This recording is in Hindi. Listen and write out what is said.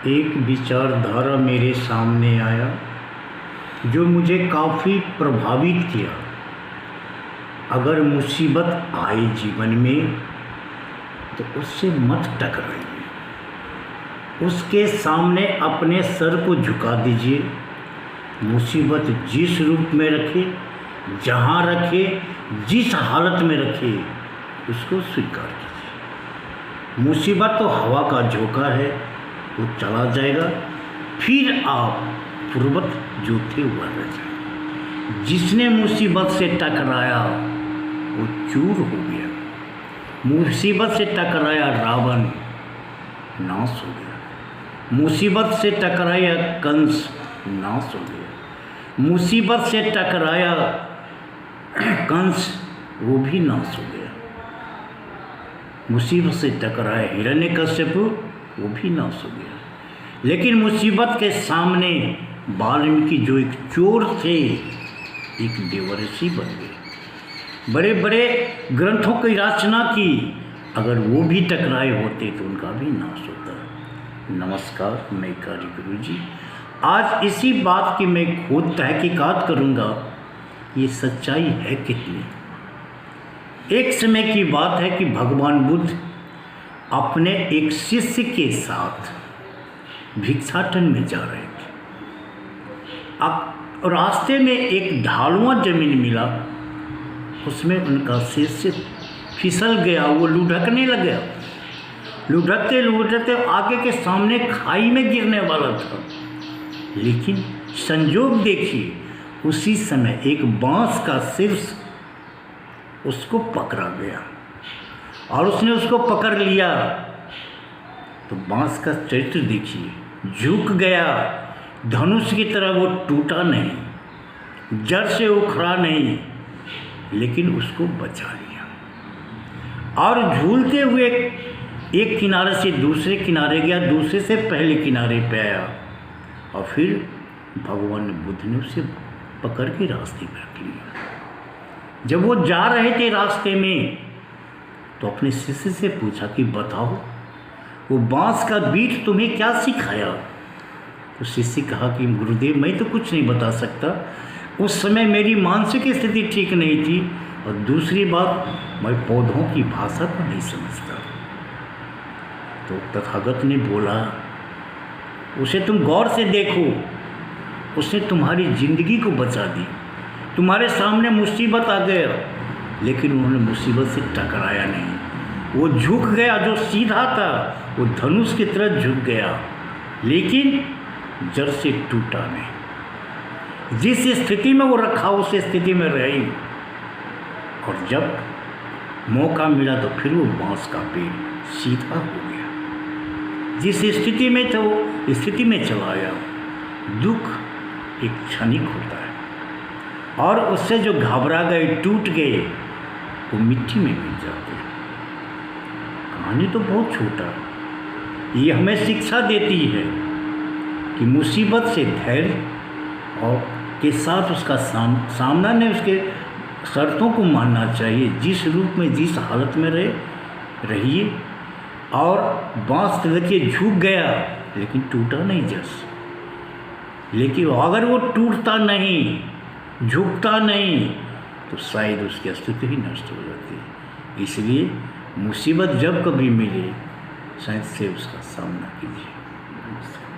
एक विचारधारा मेरे सामने आया जो मुझे काफ़ी प्रभावित किया। अगर मुसीबत आए जीवन में तो उससे मत टकराइए, उसके सामने अपने सर को झुका दीजिए। मुसीबत जिस रूप में रखे, जहाँ रखे, जिस हालत में रखे, उसको स्वीकार कीजिए। मुसीबत तो हवा का झोंका है, वो चला जाएगा, फिर आप पूर्वत जोते हुआ रह जाएगा। जिसने मुसीबत से टकराया वो चूर हो गया। मुसीबत से टकराया रावण, नाश हो गया। मुसीबत से टकराया कंस, नाश हो गया। मुसीबत से टकराया कंस, वो भी नाश हो गया। मुसीबत से टकराया हिरण्यकश्यपु, वो भी नाश हो गया। लेकिन मुसीबत के सामने वाल्मीकि जो एक चोर थे, एक देवर्षि बन गए। बड़े बड़े ग्रंथों की रचना की, अगर वो भी टकराए होते तो उनका भी नाश होता। नमस्कार, मैं कारी गुरु जी। आज इसी बात की मैं खुद तहकीकात करूँगा, ये सच्चाई है कितनी। एक समय की बात है कि भगवान बुद्ध अपने एक शिष्य के साथ भिक्षाटन में जा रहे थे। अब रास्ते में एक ढालुआ जमीन मिला, उसमें उनका शिष्य फिसल गया, वो लुढ़कने लगा। लुढ़कते लुढ़कते आगे के सामने खाई में गिरने वाला था, लेकिन संजोग देखिए, उसी समय एक बांस का शीर्ष उसको पकड़ा गया और उसने उसको पकड़ लिया। तो बांस का चरित्र देखिए, झुक गया, धनुष की तरह वो टूटा नहीं, जड़ से उखड़ा नहीं, लेकिन उसको बचा लिया। और झूलते हुए एक किनारे से दूसरे किनारे गया, दूसरे से पहले किनारे पे आया, और फिर भगवान बुद्ध ने उसे पकड़ के रास्ते पर रख लिया। जब वो जा रहे थे रास्ते में, तो अपने शिष्य से पूछा कि बताओ, वो बांस का बीट तुम्हें क्या सिखाया? तो शिष्य कहा कि गुरुदेव, मैं तो कुछ नहीं बता सकता, उस समय मेरी मानसिक स्थिति ठीक नहीं थी, और दूसरी बात, मैं पौधों की भाषा को नहीं समझता। तो तथागत ने बोला, उसे तुम गौर से देखो, उसने तुम्हारी जिंदगी को बचा दी। तुम्हारे सामने मुसीबत आ गया, लेकिन उन्होंने मुसीबत से टकराया नहीं। वो झुक गया, जो सीधा था वो धनुष की तरह झुक गया, लेकिन जड़ से टूटा नहीं। जिस स्थिति में वो रखा, उस स्थिति में रही, और जब मौका मिला तो फिर वो बांस का पेड़ सीधा हो गया। जिस स्थिति में था वो स्थिति में चला आया। दुख एक क्षणिक होता है, और उससे जो घबरा गए, टूट गए, वो मिट्टी में मिल जाते हैं। कहानी तो बहुत छोटा है, ये हमें शिक्षा देती है कि मुसीबत से धैर्य और के साथ उसका सामना नहीं, उसके शर्तों को मानना चाहिए। जिस रूप में, जिस हालत में रहिए। और बांस देखिए झुक गया, लेकिन टूटा नहीं जस। लेकिन अगर वो टूटता नहीं, झुकता नहीं, तो शायद उसकी अस्तित्व ही नष्ट हो जाती है। इसलिए मुसीबत जब कभी मिले, शायद से उसका सामना कीजिए। नमस्कार।